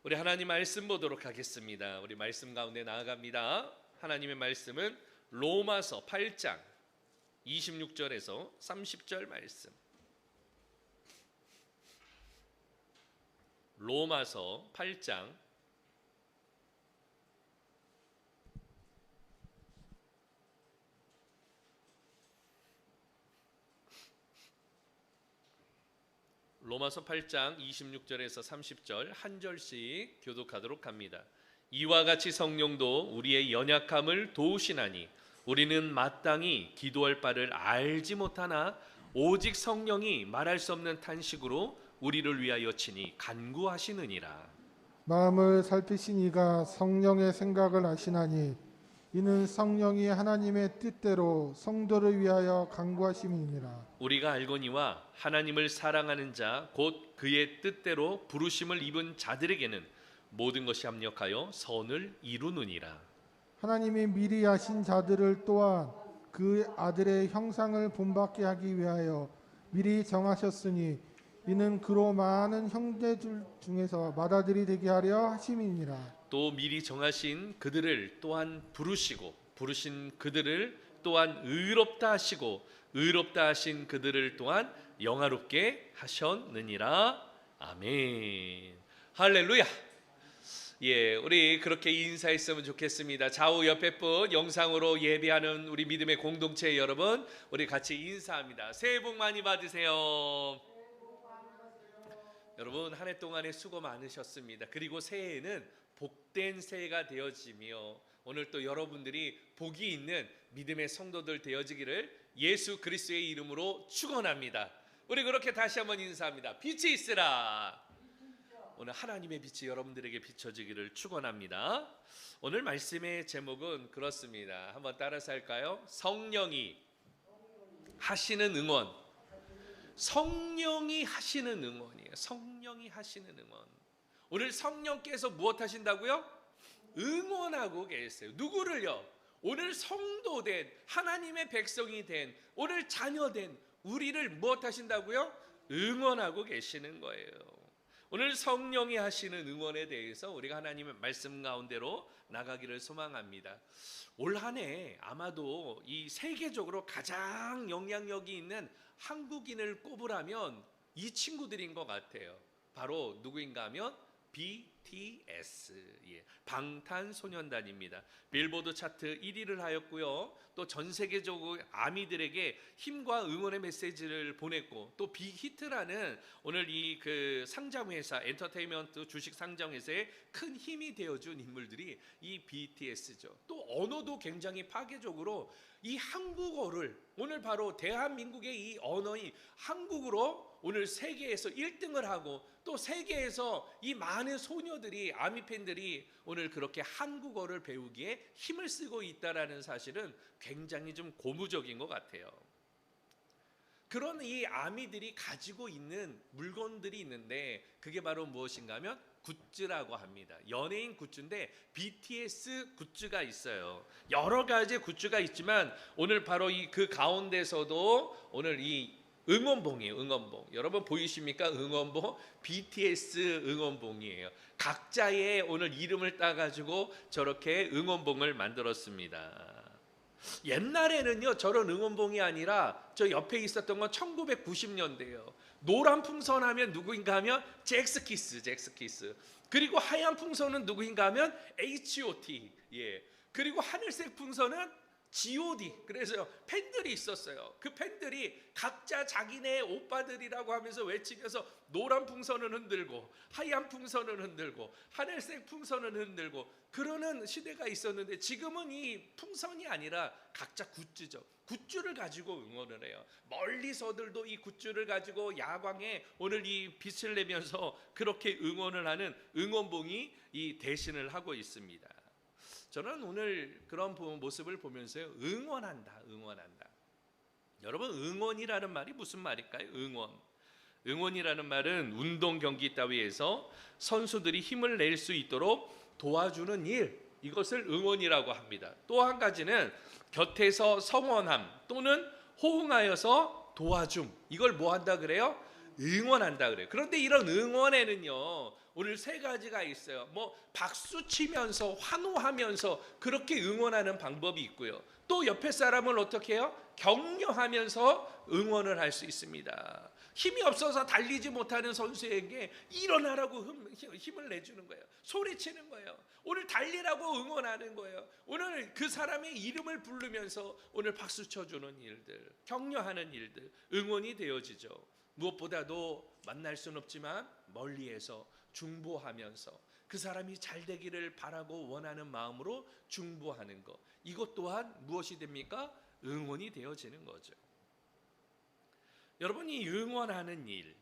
우리 하나님 말씀 보도록 하겠습니다. 우리 말씀 가운데 나아갑니다. 하나님의 말씀은 로마서 8장 26절에서 30절 말씀. 로마서 8장 26절에서 30절 한 절씩 교독하도록 합니다. 이와 같이 성령도 우리의 연약함을 도우시나니 우리는 마땅히 기도할 바를 알지 못하나 오직 성령이 말할 수 없는 탄식으로 우리를 위하여 친히 간구하시느니라. 마음을 살피신 이가 성령의 생각을 아시나니 이는 성령이 하나님의 뜻대로 성도를 위하여 간구하심이니라. 우리가 알거니와 하나님을 사랑하는 자 곧 그의 뜻대로 부르심을 입은 자들에게는 모든 것이 합력하여 선을 이루느니라. 하나님이 미리 아신 자들을 또한 그 아들의 형상을 본받게 하기 위하여 미리 정하셨으니 이는 그로 많은 형제들 중에서 맏아들이 되게 하려 하심이니라. 또 미리 정하신 그들을 또한 부르시고 부르신 그들을 또한 의롭다 하시고 의롭다 하신 그들을 또한 영화롭게 하셨느니라. 아멘. 할렐루야. 예, 우리 그렇게 인사했으면 좋겠습니다. 좌우 옆에 분 영상으로 예배하는 우리 믿음의 공동체 여러분, 우리 같이 인사합니다. 새해 복 많이 받으세요. 여러분 한 해 동안에 수고 많으셨습니다. 그리고 새해에는 복된 새해가 되어지며 오늘 또 여러분들이 복이 있는 믿음의 성도들 되어지기를 예수 그리스도의 이름으로 축원합니다. 우리 그렇게 다시 한번 인사합니다. 빛이 있으라. 오늘 하나님의 빛이 여러분들에게 비춰지기를 축원합니다. 오늘 말씀의 제목은 그렇습니다. 한번 따라서 할까요? 성령이 하시는 응원. 성령이 하시는 응원이에요. 성령이 하시는 응원. 오늘 성령께서 무엇 하신다고요? 응원하고 계세요. 누구를요? 오늘 성도된 하나님의 백성이 된 오늘 자녀된 우리를 무엇 하신다고요? 응원하고 계시는 거예요. 오늘 성령이 하시는 응원에 대해서 우리가 하나님의 말씀 가운데로 나가기를 소망합니다. 올 한 해 아마도 이 세계적으로 가장 영향력이 있는 한국인을 꼽으라면 이 친구들인 것 같아요. 바로 누구인가 하면 BTS, 방탄소년단입니다. 빌보드 차트 1위를 하였고요. 또 전 세계적으로 아미들에게 힘과 응원의 메시지를 보냈고, 또 빅히트라는 오늘 이 그 상장회사 엔터테인먼트 주식 상장회사에 큰 힘이 되어준 인물들이 이 BTS죠. 또 언어도 굉장히 파괴적으로 이 한국어를 오늘 바로 대한민국의 이 언어인 한국어로 오늘 세계에서 1등을 하고 또 세계에서 이 많은 소녀들이 아미 팬들이 오늘 그렇게 한국어를 배우기에 힘을 쓰고 있다라는 사실은 굉장히 좀 고무적인 것 같아요. 그런 이 아미들이 가지고 있는 물건들이 있는데 그게 바로 무엇인가 하면 굿즈라고 합니다. 연예인 굿즈인데 BTS 굿즈가 있어요. 여러 가지 굿즈가 있지만 오늘 바로 이 그 가운데서도 오늘 이 응원봉이에요. 응원봉. 여러분 보이십니까? 응원봉. BTS 응원봉이에요. 각자의 오늘 이름을 따가지고 저렇게 응원봉을 만들었습니다. 옛날에는요 저런 응원봉이 아니라 저 옆에 있었던 건 1990년대예요. 노란 풍선 하면 누구인가 하면 잭스키스. 그리고 하얀 풍선은 누구인가 하면 H.O.T. 그리고 하늘색 풍선은 G.O.D. 그래서 팬들이 있었어요. 그 팬들이 각자 자기네 오빠들이라고 하면서 외치면서 노란 풍선을 흔들고 하얀 풍선을 흔들고 하늘색 풍선을 흔들고 그러는 시대가 있었는데 지금은 이 풍선이 아니라 각자 굿즈죠. 굿즈를 가지고 응원을 해요. 멀리서들도 이 굿즈를 가지고 야광에 오늘 이 빛을 내면서 그렇게 응원을 하는 응원봉이 이 대신을 하고 있습니다. 저는 오늘 그런 모습을 보면서요 응원한다. 여러분 응원이라는 말이 무슨 말일까요? 응원이라는 말은 운동 경기 따위에서 선수들이 힘을 낼 수 있도록 도와주는 일, 이것을 응원이라고 합니다. 또 한 가지는 곁에서 성원함 또는 호응하여서 도와줌, 이걸 뭐 한다 그래요? 응원한다 그래요. 그런데 이런 응원에는요, 오늘 세 가지가 있어요. 뭐 박수 치면서 환호하면서 그렇게 응원하는 방법이 있고요. 또 옆에 사람을 어떻게 해요? 격려하면서 응원을 할 수 있습니다. 힘이 없어서 달리지 못하는 선수에게 일어나라고 힘을 내주는 거예요. 소리치는 거예요. 오늘 달리라고 응원하는 거예요. 오늘 그 사람의 이름을 부르면서 오늘 박수 쳐주는 일들, 격려하는 일들, 응원이 되어지죠. 무엇보다도 만날 수는 없지만 멀리에서 중보하면서 그 사람이 잘 되기를 바라고 원하는 마음으로 중보하는 것, 이것 또한 무엇이 됩니까? 응원이 되어지는 거죠. 여러분, 이 응원하는 일,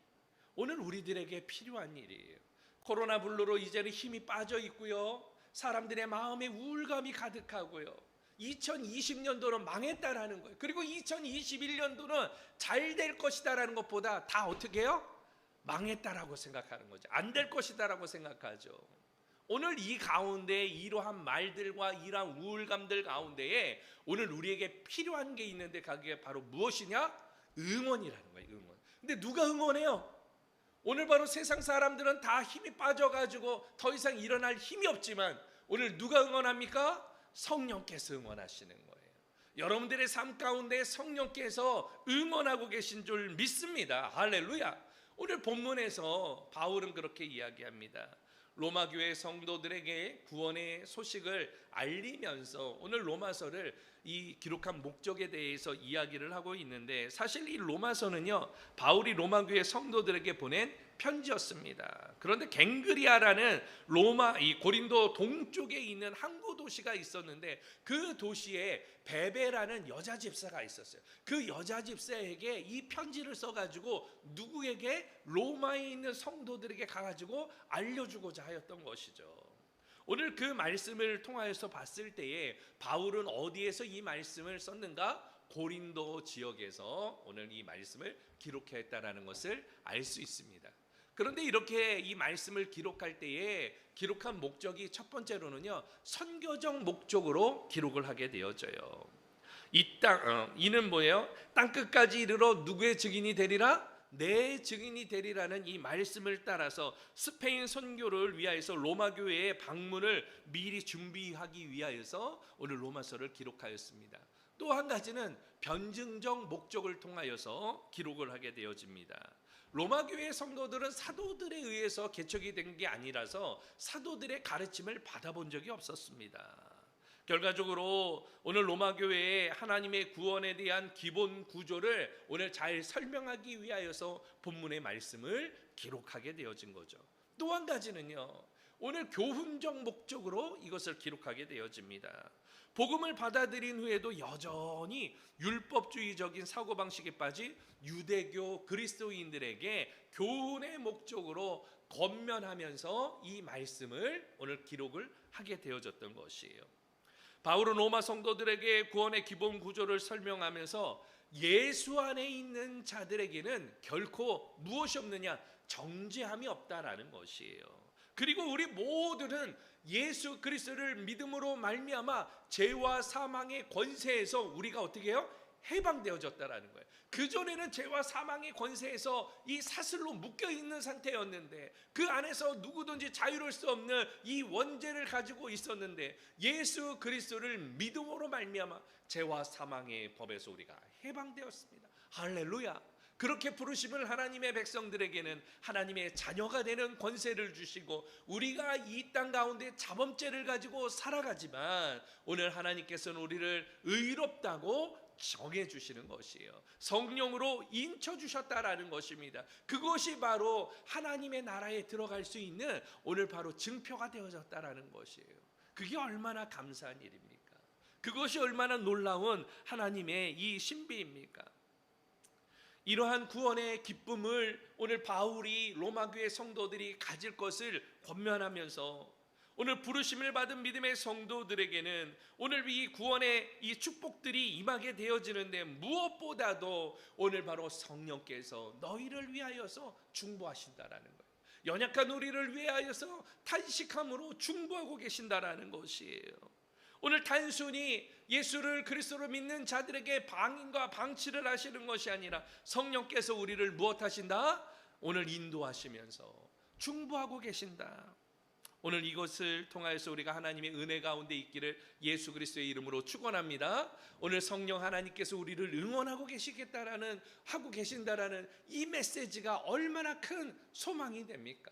오늘 우리들에게 필요한 일이에요. 코로나 블루로 이제는 힘이 빠져 있고요, 사람들의 마음에 우울감이 가득하고요, 2020년도는 망했다라는 거예요. 그리고 2021년도는 잘 될 것이다라는 것보다 다 어떻게 해요? 망했다라고 생각하는 거죠. 안 될 것이다라고 생각하죠. 오늘 이 가운데 이러한 말들과 이러한 우울감들 가운데에 오늘 우리에게 필요한 게 있는데, 그게 바로 무엇이냐? 응원이라는 거예요. 응원. 근데 누가 응원해요? 오늘 바로 세상 사람들은 다 힘이 빠져가지고 더 이상 일어날 힘이 없지만 오늘 누가 응원합니까? 성령께서 응원하시는 거예요. 여러분들의 삶 가운데 성령께서 응원하고 계신 줄 믿습니다. 할렐루야. 오늘 본문에서 바울은 그렇게 이야기합니다. 로마 교회 성도들에게 구원의 소식을 알리면서 오늘 로마서를 이 기록한 목적에 대해서 이야기를 하고 있는데, 사실 이 로마서는요, 바울이 로마 교회 성도들에게 보낸 편지였습니다. 그런데 갱그리아라는 로마 이 고린도 동쪽에 있는 항구 도시가 있었는데, 그 도시에 베베라는 여자 집사가 있었어요. 그 여자 집사에게 이 편지를 써가지고 누구에게? 로마에 있는 성도들에게 가가지고 알려주고자 하였던 것이죠. 오늘 그 말씀을 통하여서 봤을 때에 바울은 어디에서 이 말씀을 썼는가? 고린도 지역에서 오늘 이 말씀을 기록했다라는 것을 알 수 있습니다. 그런데 이렇게 이 말씀을 기록할 때에 기록한 목적이 첫 번째로는요, 선교적 목적으로 기록을 하게 되어져요. 이는 뭐예요? 땅 끝까지 이르러 누구의 증인이 되리라? 내 증인이 되리라는 이 말씀을 따라서 스페인 선교를 위하여서 로마 교회의 방문을 미리 준비하기 위하여서 오늘 로마서를 기록하였습니다. 또 한 가지는 변증적 목적을 통하여서 기록을 하게 되어집니다. 로마 교회 성도들은 사도들에 의해서 개척이 된 게 아니라서 사도들의 가르침을 받아본 적이 없었습니다. 결과적으로 오늘 로마 교회의 하나님의 구원에 대한 기본 구조를 오늘 잘 설명하기 위하여서 본문의 말씀을 기록하게 되어진 거죠. 또 한 가지는요, 오늘 교훈적 목적으로 이것을 기록하게 되어집니다. 복음을 받아들인 후에도 여전히 율법주의적인 사고방식에 빠진 유대교 그리스도인들에게 교훈의 목적으로 권면하면서 이 말씀을 오늘 기록을 하게 되어졌던 것이에요. 바울은 로마 성도들에게 구원의 기본 구조를 설명하면서 예수 안에 있는 자들에게는 결코 무엇이 없느냐? 정죄함이 없다라는 것이에요. 그리고 우리 모두는 예수 그리스도를 믿음으로 말미암아 죄와 사망의 권세에서 우리가 어떻게 해요? 해방되어졌다라는 거예요. 그전에는 죄와 사망의 권세에서 이 사슬로 묶여있는 상태였는데, 그 안에서 누구든지 자유로울 수 없는 이 원죄를 가지고 있었는데, 예수 그리스도를 믿음으로 말미암아 죄와 사망의 법에서 우리가 해방되었습니다. 할렐루야. 그렇게 부르심을 하나님의 백성들에게는 하나님의 자녀가 되는 권세를 주시고, 우리가 이 땅 가운데 자범죄를 가지고 살아가지만 오늘 하나님께서는 우리를 의롭다고 정해주시는 것이에요. 성령으로 인쳐주셨다라는 것입니다. 그것이 바로 하나님의 나라에 들어갈 수 있는 오늘 바로 증표가 되어졌다라는 것이에요. 그게 얼마나 감사한 일입니까? 그것이 얼마나 놀라운 하나님의 이 신비입니까? 이러한 구원의 기쁨을 오늘 바울이 로마 교회 성도들이 가질 것을 권면하면서 오늘 부르심을 받은 믿음의 성도들에게는 오늘 이 구원의 이 축복들이 임하게 되어지는데, 무엇보다도 오늘 바로 성령께서 너희를 위하여서 중보하신다라는 거예요. 연약한 우리를 위하여서 탄식함으로 중보하고 계신다라는 것이에요. 오늘 단순히 예수를 그리스도로 믿는 자들에게 방임과 방치를 하시는 것이 아니라 성령께서 우리를 무엇 하신다? 오늘 인도하시면서 중보하고 계신다. 오늘 이것을 통하여서 우리가 하나님의 은혜 가운데 있기를 예수 그리스도의 이름으로 축원합니다. 오늘 성령 하나님께서 우리를 응원하고 하고 계신다라는 이 메시지가 얼마나 큰 소망이 됩니까?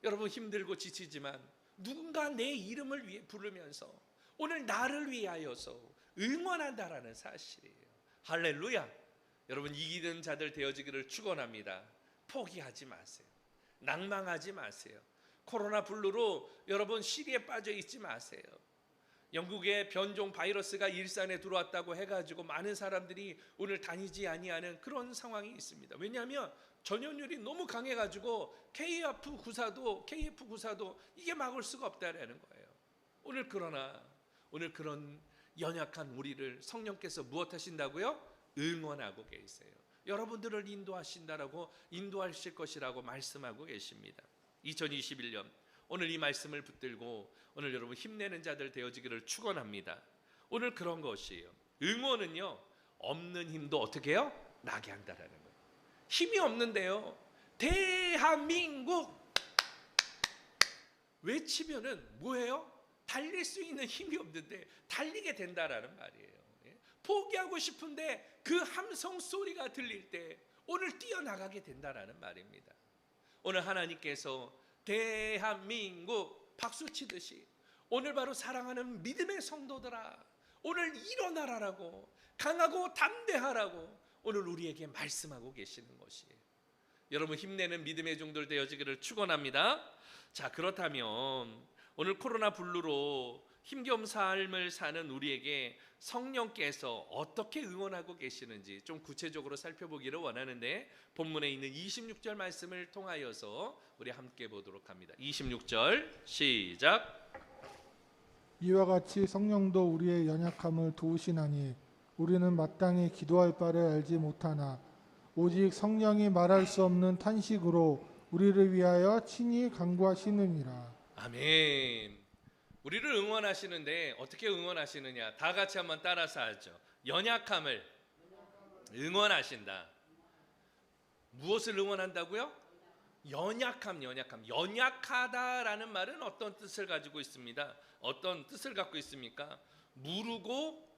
여러분, 힘들고 지치지만 누군가 내 이름을 위해 부르면서 오늘 나를 위하여서 응원한다라는 사실이에요. 할렐루야. 여러분, 이기는 자들 되어지기를 축원합니다. 포기하지 마세요. 낭망하지 마세요. 코로나 블루로 여러분 시리에 빠져 있지 마세요. 영국의 변종 바이러스가 일산에 들어왔다고 해가지고 많은 사람들이 오늘 다니지 아니하는 그런 상황이 있습니다. 왜냐하면 전염률이 너무 강해가지고 KF94도 이게 막을 수가 없다라는 거예요. 오늘 그런 연약한 우리를 성령께서 무엇 하신다고요? 응원하고 계세요. 여러분들을 인도하실 것이라고 말씀하고 계십니다. 2021년 오늘 이 말씀을 붙들고 오늘 여러분 힘내는 자들 되어지기를 축원합니다. 오늘 그런 것이에요. 응원은요, 없는 힘도 어떻게 해요? 나게 한다라는 거예요. 힘이 없는데요, 대한민국 외치면은 뭐예요? 달릴 수 있는 힘이 없는데 달리게 된다라는 말이에요. 포기하고 싶은데 그 함성 소리가 들릴 때 오늘 뛰어나가게 된다라는 말입니다. 오늘 하나님께서 대한민국 박수 치듯이 오늘 바로 사랑하는 믿음의 성도들아, 오늘 일어나라라고, 강하고 담대하라고 오늘 우리에게 말씀하고 계시는 것이에요. 여러분, 힘내는 믿음의 종들 되어지기를 축원합니다. 자, 그렇다면 오늘 코로나 블루로 힘겨운 삶을 사는 우리에게 성령께서 어떻게 응원하고 계시는지 좀 구체적으로 살펴보기를 원하는데, 본문에 있는 26절 말씀을 통하여서 우리 함께 보도록 합니다. 26절 시작. 이와 같이 성령도 우리의 연약함을 도우시나니 우리는 마땅히 기도할 바를 알지 못하나 오직 성령이 말할 수 없는 탄식으로 우리를 위하여 친히 간구하시느니라. 아멘. 우리를 응원하시는데 어떻게 응원하시느냐? 다 같이 한번 따라서 하죠. 연약함을 응원하신다. 무엇을 응원한다고요? 연약함. 연약하다라는 말은 어떤 뜻을 가지고 있습니다? 어떤 뜻을 갖고 있습니까? 무르고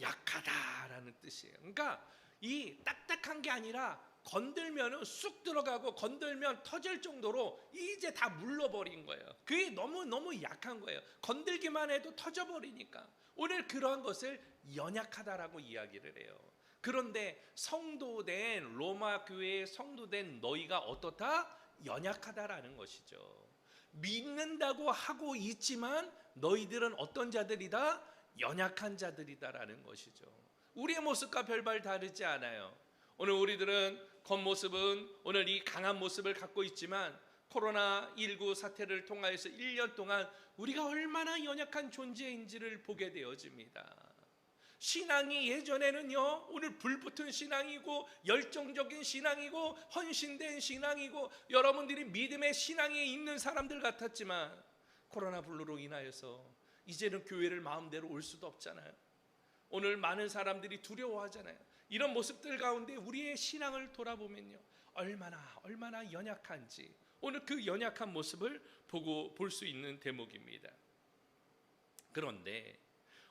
약하다라는 뜻이에요. 그러니까 이 딱딱한 게 아니라 건들면 쑥 들어가고 건들면 터질 정도로 이제 다 물러버린 거예요. 그게 너무 약한 거예요. 건들기만 해도 터져버리니까. 오늘 그러한 것을 연약하다라고 이야기를 해요. 그런데 성도된 로마 교회의 성도된 너희가 어떻다? 연약하다라는 것이죠. 믿는다고 하고 있지만 너희들은 어떤 자들이다? 연약한 자들이다라는 것이죠. 우리의 모습과 별반 다르지 않아요. 오늘 우리들은 겉모습은 오늘 이 강한 모습을 갖고 있지만 코로나19 사태를 통하여서 1년 동안 우리가 얼마나 연약한 존재인지를 보게 되어집니다. 신앙이 예전에는요, 오늘 불붙은 신앙이고 열정적인 신앙이고 헌신된 신앙이고 여러분들이 믿음의 신앙에 있는 사람들 같았지만 코로나 블루로 인하여서 이제는 교회를 마음대로 올 수도 없잖아요. 오늘 많은 사람들이 두려워하잖아요. 이런 모습들 가운데 우리의 신앙을 돌아보면요, 얼마나 연약한지 오늘 그 연약한 모습을 볼 수 있는 대목입니다. 그런데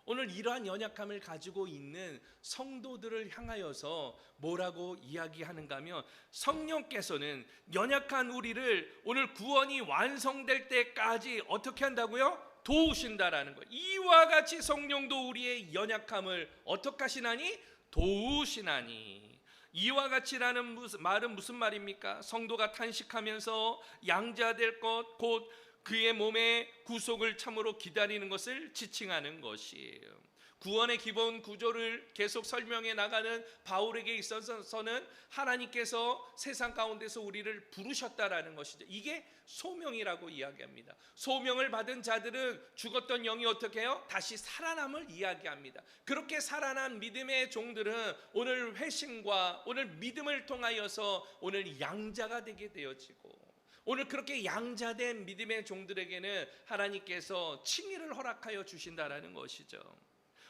오늘 이러한 연약함을 가지고 있는 성도들을 향하여서 뭐라고 이야기하는가 하면, 성령께서는 연약한 우리를 오늘 구원이 완성될 때까지 어떻게 한다고요? 도우신다라는 거예요. 이와 같이 성령도 우리의 연약함을 어떻게 하시나니? 도우시나니. 이와 같이라는 말은 무슨 말입니까? 성도가 탄식하면서 양자될 것, 곧 그의 몸의 구속을 참으로 기다리는 것을 지칭하는 것이에요. 구원의 기본 구조를 계속 설명해 나가는 바울에게 있어서는 하나님께서 세상 가운데서 우리를 부르셨다라는 것이죠. 이게 소명이라고 이야기합니다. 소명을 받은 자들은 죽었던 영이 어떻게 해요? 다시 살아남을 이야기합니다. 그렇게 살아난 믿음의 종들은 오늘 회심과 오늘 믿음을 통하여서 오늘 양자가 되게 되어지고, 오늘 그렇게 양자된 믿음의 종들에게는 하나님께서 칭의를 허락하여 주신다라는 것이죠.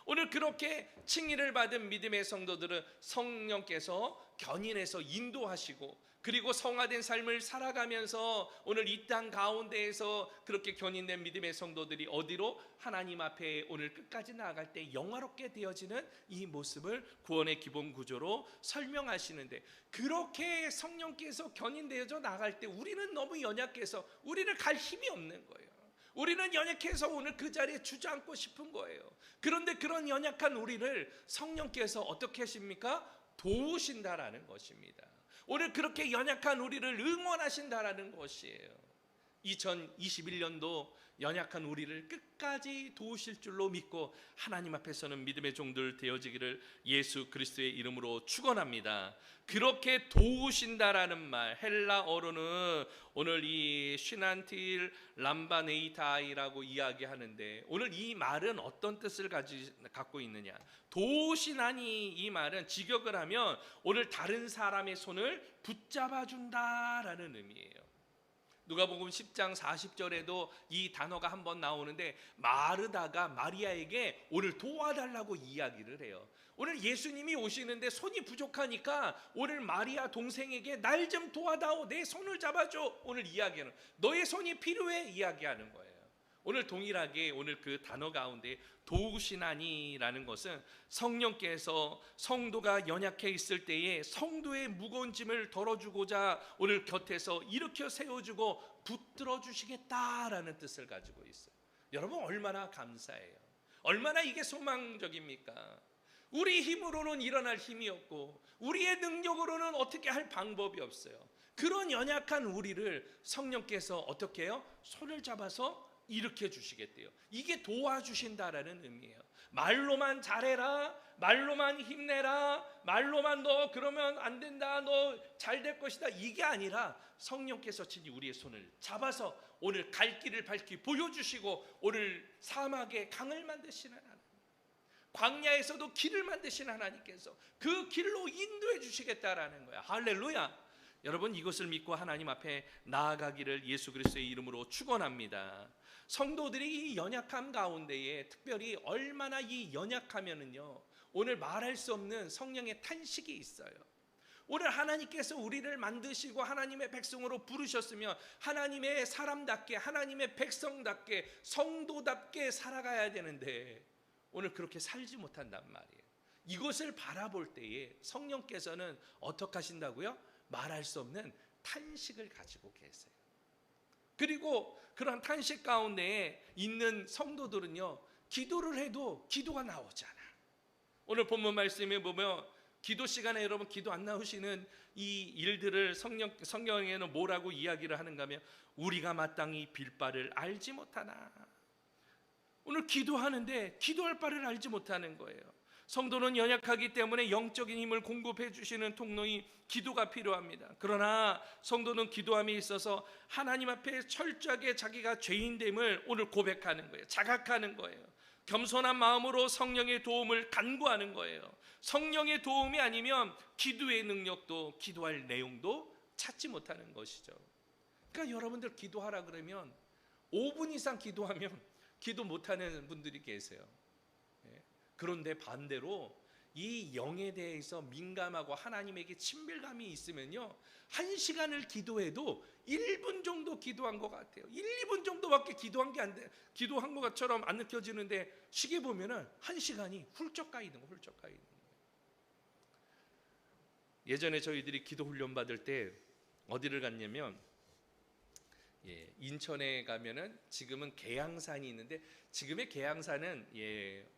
오늘 그렇게 칭의를 받은 믿음의 성도들은 성령께서 견인해서 인도하시고, 그리고 성화된 삶을 살아가면서 오늘 이 땅 가운데에서 그렇게 견인된 믿음의 성도들이 어디로? 하나님 앞에 오늘 끝까지 나아갈 때 영화롭게 되어지는 이 모습을 구원의 기본 구조로 설명하시는데, 그렇게 성령께서 견인되어져 나갈 때 우리는 너무 연약해서 우리는 갈 힘이 없는 거예요. 우리는 연약해서 오늘 그 자리에 주저앉고 싶은 거예요. 그런데 그런 연약한 우리를 성령께서 어떻게 하십니까? 도우신다라는 것입니다. 오늘 그렇게 연약한 우리를 응원하신다라는 것이에요. 2021년도 연약한 우리를 끝까지 도우실 줄로 믿고 하나님 앞에서는 믿음의 종들 되어지기를 예수 그리스도의 이름으로 축원합니다. 그렇게 도우신다라는 말, 헬라어로는 오늘 이 시난틸 람바네이타이라고 이야기하는데, 오늘 이 말은 어떤 뜻을 갖고 있느냐? 도우시나니, 이 말은 직역을 하면 오늘 다른 사람의 손을 붙잡아 준다라는 의미예요. 누가복음 10장 40절에도 이 단어가 한번 나오는데, 마르다가 마리아에게 오늘 도와달라고 이야기를 해요. 오늘 예수님이 오시는데 손이 부족하니까 오늘 마리아 동생에게 날 좀 도와다오, 내 손을 잡아줘, 오늘 이야기하는, 너의 손이 필요해 이야기하는 거예요. 오늘 동일하게 오늘 그 단어 가운데 도우시나니라는 것은 성령께서 성도가 연약해 있을 때에 성도의 무거운 짐을 덜어주고자 오늘 곁에서 일으켜 세워주고 붙들어 주시겠다라는 뜻을 가지고 있어요. 여러분, 얼마나 감사해요. 얼마나 이게 소망적입니까? 우리 힘으로는 일어날 힘이 없고 우리의 능력으로는 어떻게 할 방법이 없어요. 그런 연약한 우리를 성령께서 어떻게 해요? 손을 잡아서 일으켜 주시겠대요. 이게 도와주신다라는 의미예요. 말로만 잘해라, 말로만 힘내라, 말로만 너 그러면 안 된다, 너 잘 될 것이다, 이게 아니라 성령께서 친히 우리의 손을 잡아서 오늘 갈 길을 밝히 보여주시고, 오늘 사막에 강을 만드시는 하나님, 광야에서도 길을 만드신 하나님께서 그 길로 인도해 주시겠다라는 거야. 할렐루야. 여러분, 이것을 믿고 하나님 앞에 나아가기를 예수 그리스도의 이름으로 축원합니다. 성도들이 이 연약함 가운데에 특별히 얼마나 이 연약하면은요, 오늘 말할 수 없는 성령의 탄식이 있어요. 오늘 하나님께서 우리를 만드시고 하나님의 백성으로 부르셨으면 하나님의 사람답게, 하나님의 백성답게, 성도답게 살아가야 되는데 오늘 그렇게 살지 못한단 말이에요. 이것을 바라볼 때에 성령께서는 어떻게 하신다고요? 말할 수 없는 탄식을 가지고 계세요. 그리고 그런 탄식 가운데 있는 성도들은요, 기도를 해도 기도가 나오지 않아. 오늘 본문 말씀에 보면 기도 시간에 여러분 기도 안 나오시는 이 일들을 성경에는 뭐라고 이야기를 하는가 하면, 우리가 마땅히 빌 바를 알지 못하나. 오늘 기도하는데 기도할 바를 알지 못하는 거예요. 성도는 연약하기 때문에 영적인 힘을 공급해 주시는 통로인 기도가 필요합니다. 그러나 성도는 기도함에 있어서 하나님 앞에 철저하게 자기가 죄인됨을 오늘 고백하는 거예요. 자각하는 거예요. 겸손한 마음으로 성령의 도움을 간구하는 거예요. 성령의 도움이 아니면 기도의 능력도, 기도할 내용도 찾지 못하는 것이죠. 그러니까 여러분들 기도하라 그러면 5분 이상 기도하면 기도 못하는 분들이 계세요. 그런데 반대로 이 영에 대해서 민감하고 하나님에게 친밀감이 있으면요, 1시간을 기도해도 1분 정도 기도한 것 같아요. 1, 2분 정도밖에 기도한 것처럼 안 느껴지는데 시계 보면은 1시간이 훌쩍 가이는 거, 훌쩍 가이는 거예요. 예전에 저희들이 기도 훈련 받을 때 어디를 갔냐면, 인천에 가면은 지금은 계양산이 있는데, 지금의 계양산은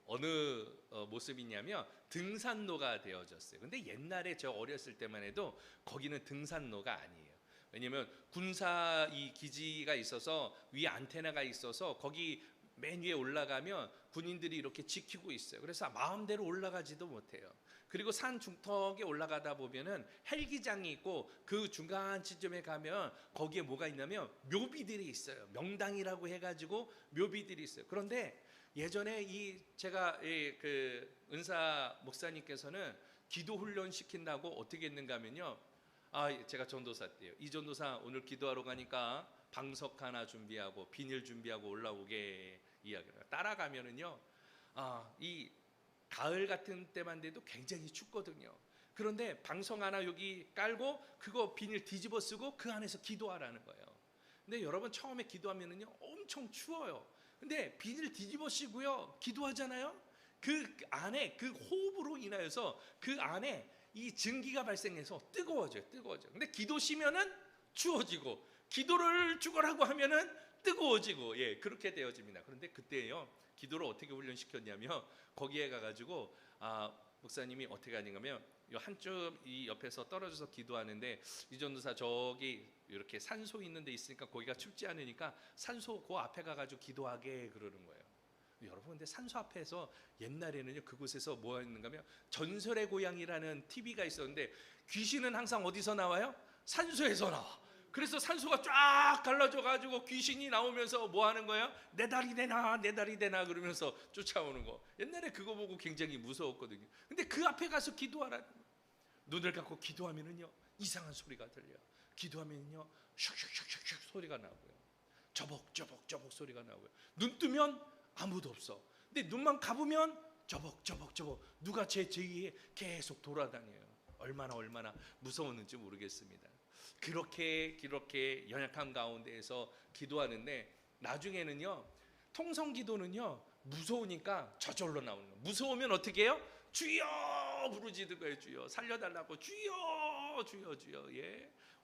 어느 모습이냐면 등산로가 되어졌어요. 근데 옛날에 저 어렸을 때만 해도 거기는 등산로가 아니에요. 왜냐면 군사 이 기지가 있어서 위에 안테나가 있어서 거기 맨 위에 올라가면 군인들이 이렇게 지키고 있어요. 그래서 마음대로 올라가지도 못해요. 그리고 산 중턱에 올라가다 보면은 헬기장이 있고 그 중간 지점에 가면 거기에 뭐가 있냐면 묘비들이 있어요. 명당이라고 해가지고 묘비들이 있어요. 그런데 예전에 제가 그 은사 목사님께서는 기도 훈련 시킨다고 어떻게 했는가 하면요, 제가 전도사 때요, 이 전도사 오늘 기도하러 가니까 방석 하나 준비하고 비닐 준비하고 올라오게 이야기를 따라가면은요, 이 가을 같은 때만 돼도 굉장히 춥거든요. 그런데 방석 하나 여기 깔고 그거 비닐 뒤집어 쓰고 그 안에서 기도하라는 거예요. 근데 여러분 처음에 기도하면은요 엄청 추워요. 근데 비닐 뒤집어 쓰고요 기도하잖아요. 그 안에 그 호흡으로 인하여서 그 안에 이 증기가 발생해서 뜨거워져요. 근데 기도 쉬면은 추워지고 기도를 죽으라고 하면은 뜨거워지고 그렇게 되어집니다. 그런데 그때요 기도를 어떻게 훈련시켰냐면 거기에 가가지고 목사님이 어떻게 하냐면 한쪽 이 옆에서 떨어져서 기도하는데 이 전도사 저기 이렇게 산소 있는 데 있으니까 거기가 춥지 않으니까 산소 그 앞에 가가지고 기도하게 그러는 거예요. 여러분 근데 산소 앞에서 옛날에는요 그곳에서 뭐 했는가면 전설의 고향이라는 TV가 있었는데 귀신은 항상 어디서 나와요? 산소에서 나와. 그래서 산소가 쫙 갈라져 가지고 귀신이 나오면서 뭐 하는 거예요? 내 다리 대나 내 다리 대나 그러면서 쫓아오는 거. 옛날에 그거 보고 굉장히 무서웠거든요. 근데 그 앞에 가서 기도하라. 눈을 감고 기도하면은요 이상한 소리가 들려요. 기도하면요 슉슉슉슉 소리가 나고요. 저벅저벅 소리가 나고요. 눈 뜨면 아무도 없어. 근데 눈만 감으면 저벅 누가 제 주위에 계속 돌아다녀요. 얼마나 무서웠는지 모르겠습니다. 그렇게 연약함 가운데에서 기도하는데 나중에는요 통성 기도는요 무서우니까 저절로 나오는 거예요. 무서우면 어떻게 해요? 주여 부르짖는 거예요. 주여 살려달라고 주여.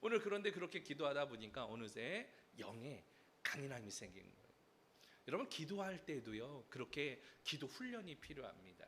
오늘 그런데 그렇게 기도하다 보니까 어느새 영에 강인함이 생기는 거예요. 여러분 기도할 때도요 그렇게 기도 훈련이 필요합니다.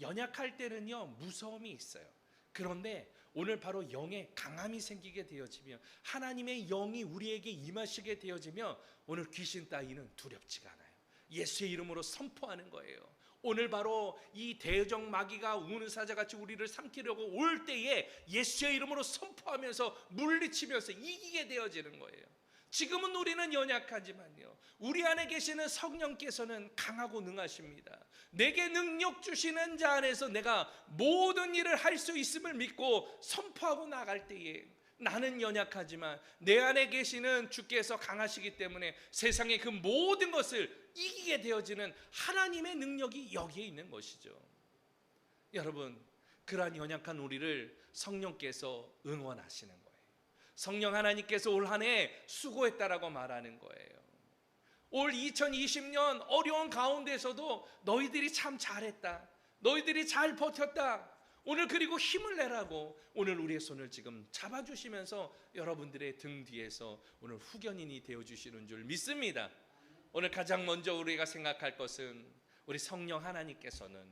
연약할 때는요 무서움이 있어요. 그런데 오늘 바로 영의 강함이 생기게 되어지면 하나님의 영이 우리에게 임하시게 되어지면 오늘 귀신 따위는 두렵지가 않아요. 예수의 이름으로 선포하는 거예요. 오늘 바로 이 대적 마귀가 우는 사자같이 우리를 삼키려고 올 때에 예수의 이름으로 선포하면서 물리치면서 이기게 되어지는 거예요. 지금은 우리는 연약하지만요 우리 안에 계시는 성령께서는 강하고 능하십니다. 내게 능력 주시는 자 안에서 내가 모든 일을 할 수 있음을 믿고 선포하고 나갈 때에 나는 연약하지만 내 안에 계시는 주께서 강하시기 때문에 세상의 그 모든 것을 이기게 되어지는 하나님의 능력이 여기에 있는 것이죠. 여러분 그러한 연약한 우리를 성령께서 응원하시는 거예요. 성령 하나님께서 올 한 해 수고했다라고 말하는 거예요. 올 2020년 어려운 가운데서도 너희들이 참 잘했다. 너희들이 잘 버텼다. 오늘 그리고 힘을 내라고 오늘 우리의 손을 지금 잡아주시면서 여러분들의 등 뒤에서 오늘 후견인이 되어주시는 줄 믿습니다. 오늘 가장 먼저 우리가 생각할 것은 우리 성령 하나님께서는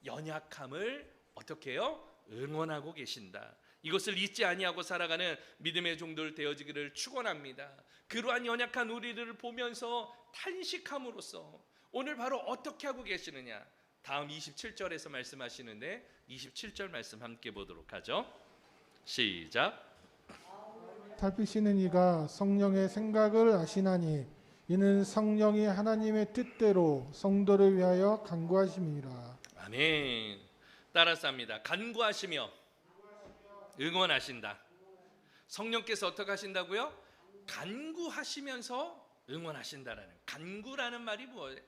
연약함을 어떻게 해요? 응원하고 계신다. 이것을 잊지 아니하고 살아가는 믿음의 종들 되어지기를 축원합니다. 그러한 연약한 우리를 보면서 탄식함으로써 오늘 바로 어떻게 하고 계시느냐 다음 27절에서 말씀하시는데 27절 말씀 함께 보도록 하죠. 시작. 살피시는 이가 성령의 생각을 아시나니 이는 성령이 하나님의 뜻대로 성도를 위하여 간구하심이라. 아멘. 따라서 합니다. 간구하시며 응원하신다. 성령께서 어떻게 하신다고요? 간구하시면서 응원하신다라는. 간구라는 말이 뭐예요?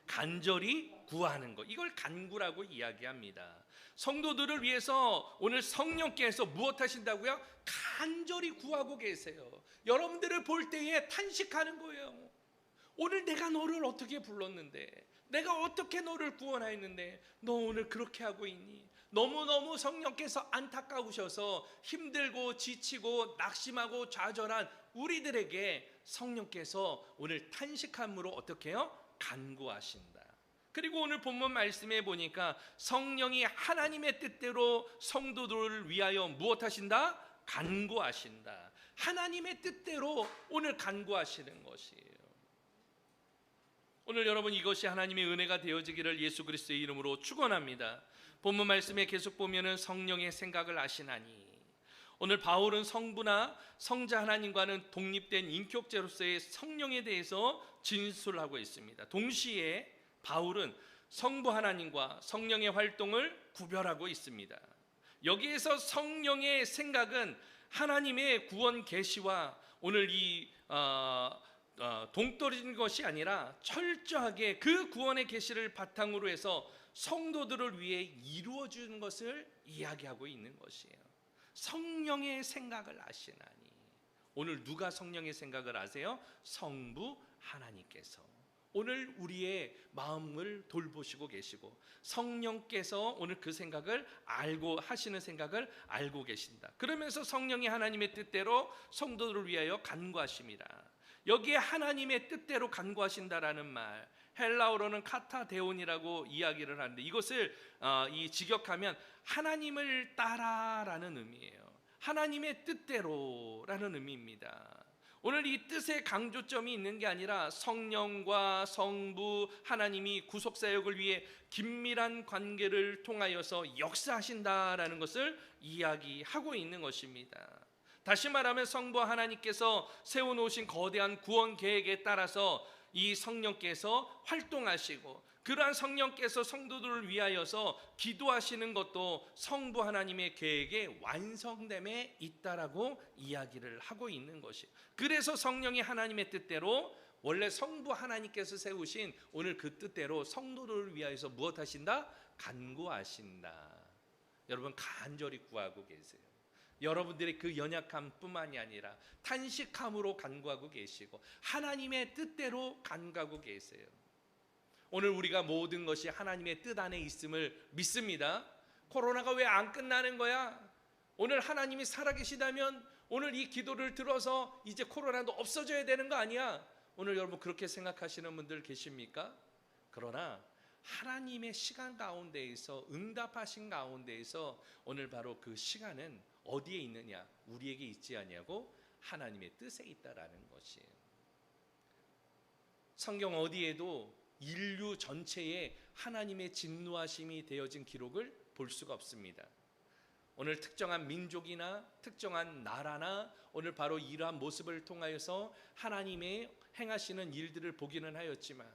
간절히 구하는 것. 이걸 간구라고 이야기합니다. 성도들을 위해서 오늘 성령께서 무엇 하신다고요? 간절히 구하고 계세요. 여러분들을 볼 때에 탄식하는 거예요. 오늘 내가 너를 어떻게 불렀는데, 내가 어떻게 너를 구원하였는데 너 오늘 그렇게 하고 있니? 너무너무 성령께서 안타까우셔서 힘들고 지치고 낙심하고 좌절한 우리들에게 성령께서 오늘 탄식함으로 어떻게 해요? 간구하신다. 그리고 오늘 본문 말씀에 보니까 성령이 하나님의 뜻대로 성도들을 위하여 무엇하신다? 간구하신다. 하나님의 뜻대로 오늘 간구하시는 것이에요. 오늘 여러분 이것이 하나님의 은혜가 되어지기를 예수 그리스도의 이름으로 축원합니다. 본문 말씀에 계속 보면은 성령의 생각을 아시나니, 오늘 바울은 성부나 성자 하나님과는 독립된 인격체로서의 성령에 대해서 진술하고 있습니다. 동시에 바울은 성부 하나님과 성령의 활동을 구별하고 있습니다. 여기에서 성령의 생각은 하나님의 구원 계시와 오늘 이 동떨어진 것이 아니라 철저하게 그 구원의 계시를 바탕으로 해서 성도들을 위해 이루어 주는 것을 이야기하고 있는 것이에요. 성령의 생각을 아시나니. 오늘 누가 성령의 생각을 아세요? 성부 하나님께서 오늘 우리의 마음을 돌보시고 계시고 성령께서 오늘 그 생각을 알고 하시는 생각을 알고 계신다. 그러면서 성령이 하나님의 뜻대로 성도들을 위하여 간구하십니다. 여기에 하나님의 뜻대로 간구하신다라는 말, 헬라어로는 카타데온이라고 이야기를 하는데 이것을 이 직역하면 하나님을 따라라는 의미예요. 하나님의 뜻대로라는 의미입니다. 오늘 이 뜻의 강조점이 있는 게 아니라 성령과 성부 하나님이 구속사역을 위해 긴밀한 관계를 통하여서 역사하신다라는 것을 이야기하고 있는 것입니다. 다시 말하면 성부 하나님께서 세워놓으신 거대한 구원 계획에 따라서 이 성령께서 활동하시고 그러한 성령께서 성도들을 위하여서 기도하시는 것도 성부 하나님의 계획의 완성됨에 있다라고 이야기를 하고 있는 것이에요. 그래서 성령이 하나님의 뜻대로 원래 성부 하나님께서 세우신 오늘 그 뜻대로 성도들을 위하여서 무엇하신다? 간구하신다. 여러분 간절히 구하고 계세요. 여러분들의 그 연약함뿐만이 아니라 탄식함으로 간구하고 계시고 하나님의 뜻대로 간구하고 계세요. 오늘 우리가 모든 것이 하나님의 뜻 안에 있음을 믿습니다. 코로나가 왜 안 끝나는 거야? 오늘 하나님이 살아계시다면 오늘 이 기도를 들어서 이제 코로나도 없어져야 되는 거 아니야? 오늘 여러분 그렇게 생각하시는 분들 계십니까? 그러나 하나님의 시간 가운데에서 응답하신 가운데에서 오늘 바로 그 시간은 어디에 있느냐? 우리에게 있지 아니하고 하나님의 뜻에 있다라는 것이에요. 성경 어디에도 인류 전체에 하나님의 진노하심이 되어진 기록을 볼 수가 없습니다. 오늘 특정한 민족이나 특정한 나라나 오늘 바로 이러한 모습을 통하여서 하나님의 행하시는 일들을 보기는 하였지만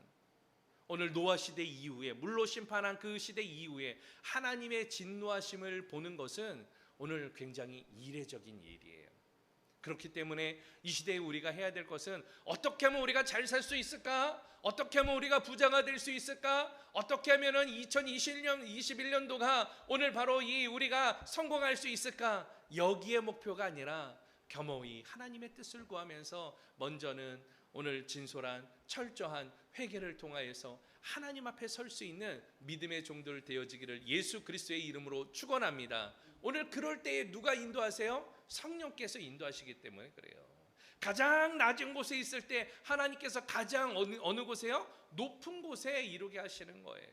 오늘 노아 시대 이후에 물로 심판한 그 시대 이후에 하나님의 진노하심을 보는 것은 오늘 굉장히 이례적인 일이에요. 그렇기 때문에 이 시대에 우리가 해야 될 것은 어떻게 하면 우리가 잘 살 수 있을까? 어떻게 하면 우리가 부자가 될 수 있을까? 어떻게 하면 2021년도가 오늘 바로 이 우리가 성공할 수 있을까? 여기에 목표가 아니라 겸허히 하나님의 뜻을 구하면서 먼저는 오늘 진솔한 철저한 회개를 통하여서 하나님 앞에 설 수 있는 믿음의 종들 되어지기를 예수 그리스도의 이름으로 축원합니다. 오늘 그럴 때에 누가 인도하세요? 성령께서 인도하시기 때문에 그래요. 가장 낮은 곳에 있을 때 하나님께서 가장 어느 곳에요? 높은 곳에 이루게 하시는 거예요.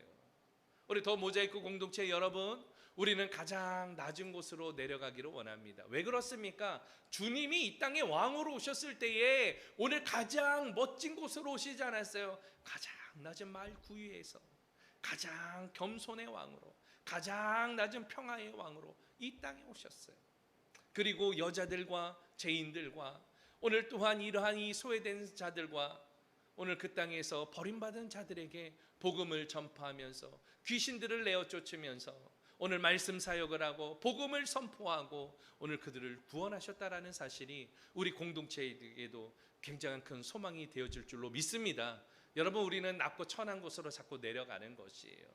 우리 더 모자이크 공동체 여러분, 우리는 가장 낮은 곳으로 내려가기를 원합니다. 왜 그렇습니까? 주님이 이 땅에 왕으로 오셨을 때에 오늘 가장 멋진 곳으로 오시지 않았어요? 가장 낮은 마을 구유에서 가장 겸손의 왕으로, 가장 낮은 평화의 왕으로 이 땅에 오셨어요. 그리고 여자들과 죄인들과 오늘 또한 이러한 이 소외된 자들과 오늘 그 땅에서 버림받은 자들에게 복음을 전파하면서 귀신들을 내어 쫓으면서 오늘 말씀 사역을 하고 복음을 선포하고 오늘 그들을 구원하셨다라는 사실이 우리 공동체에게도 굉장한 큰 소망이 되어질 줄로 믿습니다. 여러분 우리는 낮고 천한 곳으로 자꾸 내려가는 것이에요.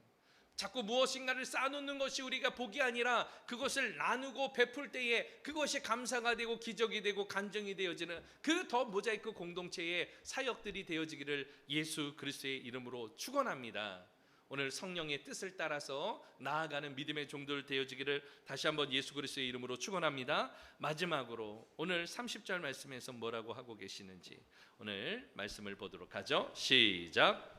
자꾸 무엇인가를 쌓아놓는 것이 우리가 복이 아니라 그것을 나누고 베풀 때에 그것이 감사가 되고 기적이 되고 간증이 되어지는 그 더 모자이크 공동체의 사역들이 되어지기를 예수 그리스도의 이름으로 축원합니다. 오늘 성령의 뜻을 따라서 나아가는 믿음의 종들 되어지기를 다시 한번 예수 그리스도의 이름으로 축원합니다. 마지막으로 오늘 30절 말씀에서 뭐라고 하고 계시는지 오늘 말씀을 보도록 하죠. 시작.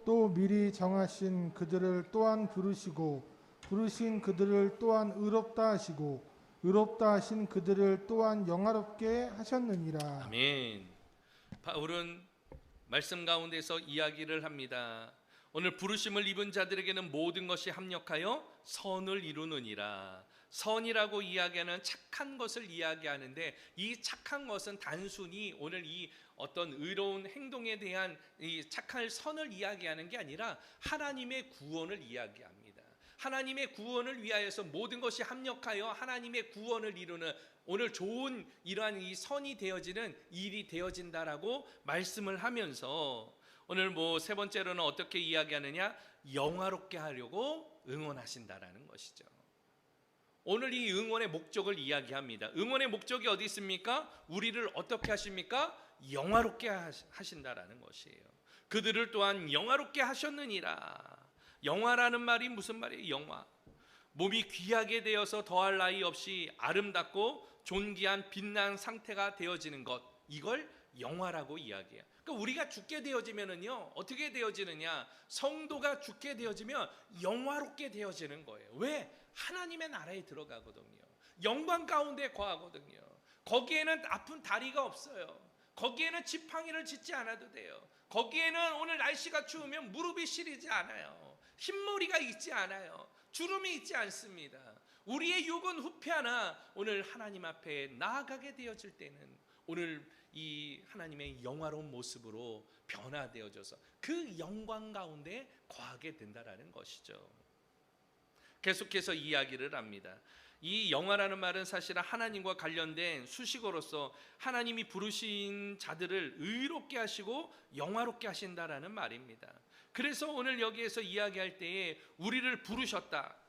또 미리 정하신 그들을 또한 부르시고 부르신 그들을 또한 의롭다 하시고 의롭다 하신 그들을 또한 영화롭게 하셨느니라. 아멘. 바울은 말씀 가운데서 이야기를 합니다. 오늘 부르심을 입은 자들에게는 모든 것이 합력하여 선을 이루느니라. 선이라고 이야기하는 착한 것을 이야기하는데 이 착한 것은 단순히 오늘 이 어떤 의로운 행동에 대한 이 착할 선을 이야기하는 게 아니라 하나님의 구원을 이야기합니다. 하나님의 구원을 위하여서 모든 것이 합력하여 하나님의 구원을 이루는 오늘 좋은 이러한 이 선이 되어지는 일이 되어진다라고 말씀을 하면서 오늘 세 번째로는 어떻게 이야기하느냐? 영화롭게 하려고 응원하신다라는 것이죠. 오늘 이 응원의 목적을 이야기합니다. 응원의 목적이 어디 있습니까? 우리를 어떻게 하십니까? 영화롭게 하신다라는 것이에요. 그들을 또한 영화롭게 하셨느니라. 영화라는 말이 무슨 말이에요? 영화. 몸이 귀하게 되어서 더할 나위 없이 아름답고 존귀한 빛난 상태가 되어지는 것, 이걸 영화라고 이야기해요. 그러니까 우리가 죽게 되어지면은요, 어떻게 되어지느냐? 성도가 죽게 되어지면 영화롭게 되어지는 거예요. 왜? 하나님의 나라에 들어가거든요. 영광 가운데 거하거든요. 거기에는 아픈 다리가 없어요. 거기에는 지팡이를 짚지 않아도 돼요. 거기에는 오늘 날씨가 추우면 무릎이 시리지 않아요. 흰머리가 있지 않아요. 주름이 있지 않습니다. 우리의 육은 후패하나 오늘 하나님 앞에 나아가게 되어질 때는 오늘 이 하나님의 영화로운 모습으로 변화되어져서 그 영광 가운데 거하게 된다라는 것이죠. 계속해서 이야기를 합니다. 이 영화라는 말은 사실은 하나님과 관련된 수식어로서 하나님이 부르신 자들을 의롭게 하시고 영화롭게 하신다라는 말입니다. 그래서 오늘 여기에서 이야기할 때에 우리를 부르셨다.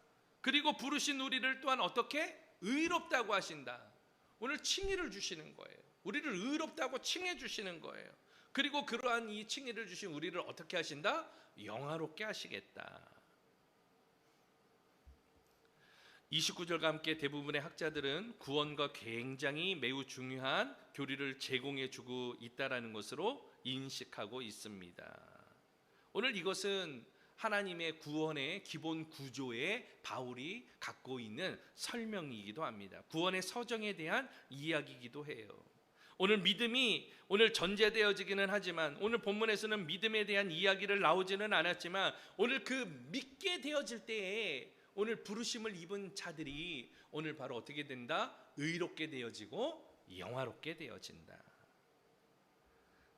그리고 부르신 우리를 또한 어떻게? 의롭다고 하신다. 오늘 칭의를 주시는 거예요. 우리를 의롭다고 칭해 주시는 거예요. 그리고 그러한 이 칭의를 주신 우리를 어떻게 하신다? 영화롭게 하시겠다. 29절과 함께 대부분의 학자들은 구원과 굉장히 매우 중요한 교리를 제공해 주고 있다라는 것으로 인식하고 있습니다. 오늘 이것은 하나님의 구원의 기본 구조에 바울이 갖고 있는 설명이기도 합니다. 구원의 서정에 대한 이야기이기도 해요. 오늘 믿음이 오늘 전제되어지기는 하지만 오늘 본문에서는 믿음에 대한 이야기를 나오지는 않았지만 오늘 그 믿게 되어질 때에 오늘 부르심을 입은 자들이 오늘 바로 어떻게 된다? 의롭게 되어지고 영화롭게 되어진다.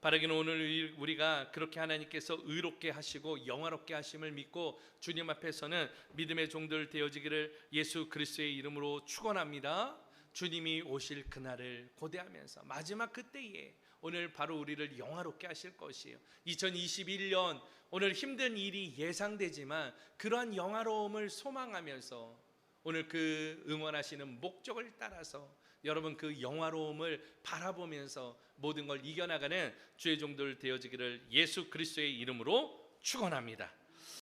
바라기는 오늘 우리가 그렇게 하나님께서 의롭게 하시고 영화롭게 하심을 믿고 주님 앞에서는 믿음의 종들 되어지기를 예수 그리스도의 이름으로 축원합니다. 주님이 오실 그날을 고대하면서 마지막 그때에 오늘 바로 우리를 영화롭게 하실 것이에요. 2021년 오늘 힘든 일이 예상되지만 그러한 영화로움을 소망하면서 오늘 그 응원하시는 목적을 따라서 여러분 그 영화로움을 바라보면서 모든 걸 이겨나가는 주의 종들 되어지기를 예수 그리스도의 이름으로 축원합니다.